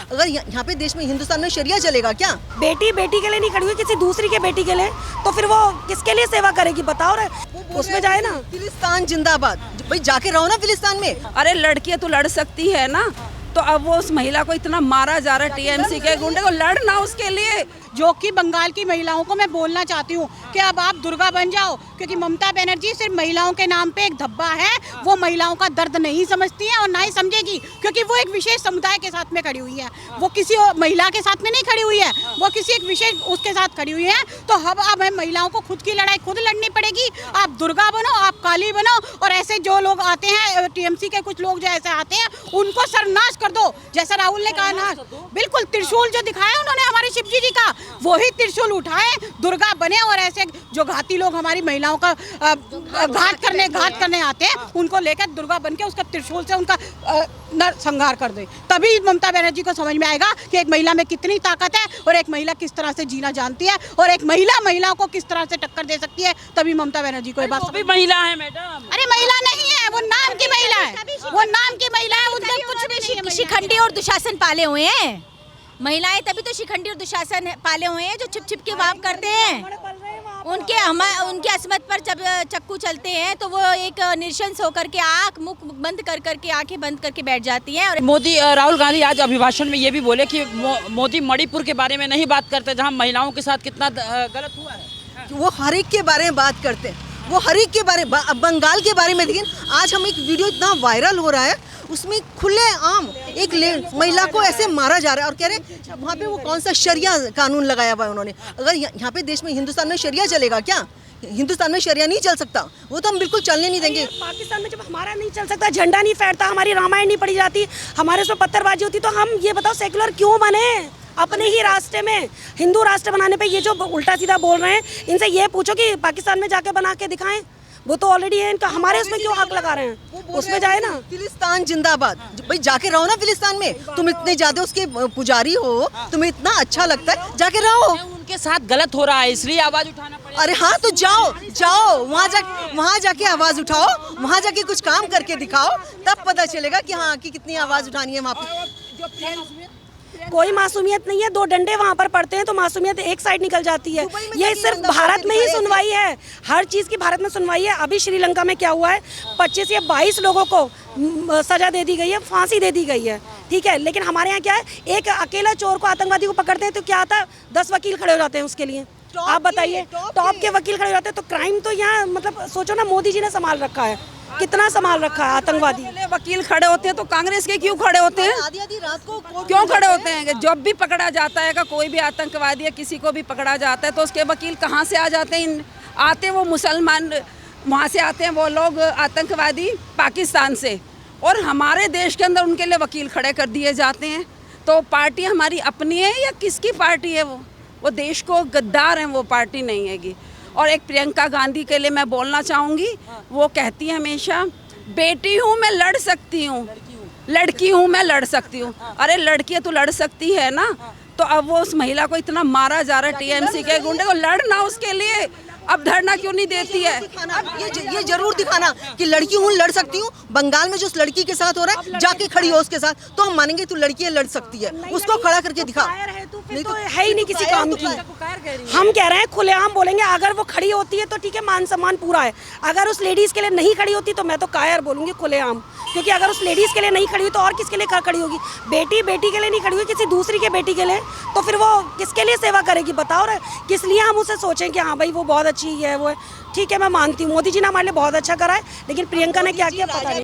अगर यहाँ पे देश में हिंदुस्तान में शरिया चलेगा क्या? बेटी बेटी के लिए नहीं खड़ी हुई, किसी दूसरी के बेटी के लिए, तो फिर वो किसके लिए सेवा करेगी बताओ रे? उसमें जाए ना। फिलिस्तीन जिंदाबाद, भाई जाके रहो ना फिलिस्तीन में। अरे लड़कियां तो लड़ सकती है ना, तो अब वो उस महिला को इतना मारा जा रहा है टीएमसी के गुंडे को, लड़ना उसके लिए। जो कि बंगाल की महिलाओं को मैं बोलना चाहती हूँ कि अब आप दुर्गा बन जाओ, क्योंकि ममता बनर्जी सिर्फ महिलाओं के नाम पे एक धब्बा है। वो महिलाओं का दर्द नहीं समझती है और ना ही समझेगी, क्योंकि वो एक विशेष समुदाय के साथ में खड़ी हुई है। वो किसी महिला के साथ में नहीं खड़ी हुई है, वो किसी एक विशेष उसके साथ खड़ी हुई है। तो अब महिलाओं को खुद की लड़ाई खुद लड़नी पड़ेगी। आप दुर्गा बनो, आप काली बनो, और ऐसे जो लोग आते हैं टीएमसी के कुछ लोग जो ऐसे आते हैं उनको सर्वनाश कर दो, जैसा राहुल ने कहा ना। बिल्कुल त्रिशूल जो दिखाया उन्होंने हमारे शिवजी जी का, वही त्रिशूल उठाए, दुर्गा बने, और ऐसे जो घाती लोग हमारी महिलाओं का घात करने आते हैं उनको लेकर दुर्गा बन के उसका त्रिशूल से उनका संहार कर दे। तभी ममता बनर्जी को समझ में आएगा कि एक महिला में कितनी ताकत है और एक महिला किस तरह से जीना जानती है और एक महिला को किस तरह से टक्कर दे सकती है। तभी ममता बनर्जी को ये बात। भी महिला है मैडम। अरे महिला नहीं है, वो नाम की महिला है, वो नाम की महिला है। उनका कुछ भी नहीं है। शिखंडी और दुशासन पाले हुए हैं महिलाएं, तभी तो शिखंडी और दुशासन पाले हुए हैं जो छिप छिप के वाप करते हैं। उनके अस्मत पर जब चक्कू चलते हैं तो वो एक निशंस होकर के मुख बंद कर करके आंखें बंद करके बैठ जाती हैं। और मोदी राहुल गांधी आज अभिभाषण में ये भी बोले कि मोदी मणिपुर के बारे में नहीं बात करते, जहां महिलाओं के साथ कितना गलत हुआ है। वो हर एक के बारे में बात करते हैं, वो हर एक के बारे में, बंगाल के बारे में। लेकिन आज हम एक वीडियो इतना वायरल हो रहा है, उसमें खुले आम एक महिला को ऐसे मारा जा रहा है और कह रहे वहाँ पे वो कौन सा शरिया कानून लगाया हुआ है उन्होंने। अगर यहाँ पे देश में हिंदुस्तान में शरिया चलेगा क्या? हिंदुस्तान में शरिया नहीं चल सकता, वो तो हम बिल्कुल चलने नहीं देंगे। पाकिस्तान में जब हमारा नहीं चल सकता, झंडा नहीं फहरता, हमारी रामायण नहीं पढ़ी जाती, हमारे उसमें पत्थरबाजी होती, तो हम ये बताओ सेकुलर क्यों बने? अपने ही रास्ते में हिंदू राष्ट्र बनाने पे ये जो उल्टा सीधा बोल रहे हैं, इनसे ये पूछो कि पाकिस्तान में जाके बना के दिखाएं। वो तो ऑलरेडी है इनका, हमारे उसमें क्यों हक लगा रहे हैं? उसमें जाए ना। फिलिस्तीन जिंदाबाद, भाई जाके रहो ना फिलिस्तीन में। तुम इतने ज्यादा उसके पुजारी हो, तुम्हें इतना अच्छा लगता है, जाके रहो। उनके साथ गलत हो रहा है इसलिए आवाज उठाना पड़ेगा। अरे हाँ, तो जाओ वहाँ जाके आवाज उठाओ, वहाँ जाके कुछ काम करके दिखाओ, तब पता चलेगा कि हाँ कि कितनी आवाज उठानी है वहाँ पे। कोई मासूमियत नहीं है, दो डंडे वहाँ पर पड़ते हैं तो मासूमियत एक साइड निकल जाती है। ये सिर्फ भारत में ही सुनवाई है, हर चीज़ की भारत में सुनवाई है। अभी श्रीलंका में क्या हुआ है, 25 या 22 लोगों को सजा दे दी गई है, फांसी दे दी गई है, ठीक है। लेकिन हमारे यहाँ क्या है, एक अकेला चोर को, आतंकवादी को पकड़ते हैं तो क्या आता है, 10 वकील खड़े हो जाते हैं उसके लिए। आप बताइए, टॉप के वकील खड़े हो जाते हैं। तो क्राइम तो यहाँ मतलब सोचो ना, मोदी जी ने संभाल रखा है, कितना संभाल रखा है। आतंकवादी वकील खड़े होते हैं तो कांग्रेस के क्यों खड़े होते हैं? आधी रात को क्यों खड़े होते हैं? जब भी पकड़ा जाता है, कोई भी आतंकवादी या किसी को भी पकड़ा जाता है तो उसके वकील कहाँ से आ जाते हैं? आते वो मुसलमान वहाँ से आते हैं, वो लोग आतंकवादी पाकिस्तान से, और हमारे देश के अंदर उनके लिए वकील खड़े कर दिए जाते हैं। तो पार्टी हमारी अपनी है या किसकी पार्टी है? वो देश को गद्दार हैं, वो पार्टी नहीं हैगी। और एक प्रियंका गांधी के लिए मैं बोलना चाहूँगी, वो कहती है हमेशा, बेटी हूँ मैं लड़ सकती हूँ, लड़की हूँ मैं लड़ सकती हूँ। अरे लड़कियाँ तो लड़ सकती है ना, तो अब वो उस महिला को इतना मारा जा रहा है टीएमसी के गुंडे को, लड़ना उसके लिए। अब धरना क्यों नहीं देती है? ये जरूर दिखाना कि लड़की हूँ, लड़ सकती हूँ। बंगाल में जो उस लड़की के साथ हो रहा है, जाके खड़ी हो उसके साथ, तो हम मानेंगे तू लड़की है, लड़ सकती है। उसको खड़ा करके दिखा। नहीं तो है ही नहीं किसी काम की। हम कह रहे हैं खुलेआम बोलेंगे, अगर वो खड़ी होती है तो ठीक है, मान सम्मान पूरा है। अगर उस लेडीज के लिए नहीं खड़ी होती तो मैं तो कायर बोलूंगी खुलेआम, क्योंकि अगर उस लेडीज के लिए नहीं खड़ी हुई तो और किसके लिए खड़ी होगी? बेटी बेटी के लिए नहीं खड़ी हुई, किसी दूसरी के बेटी के लिए, तो फिर वो किसके लिए सेवा करेगी बताओ? किस लिए हम उसे सोचें कि हाँ भाई वो बहुत अच्छी है, वो है ठीक है। मैं मानती हूँ मोदी जी ने हमारे लिए बहुत अच्छा करा है, लेकिन प्रियंका ने क्या किया पता नहीं।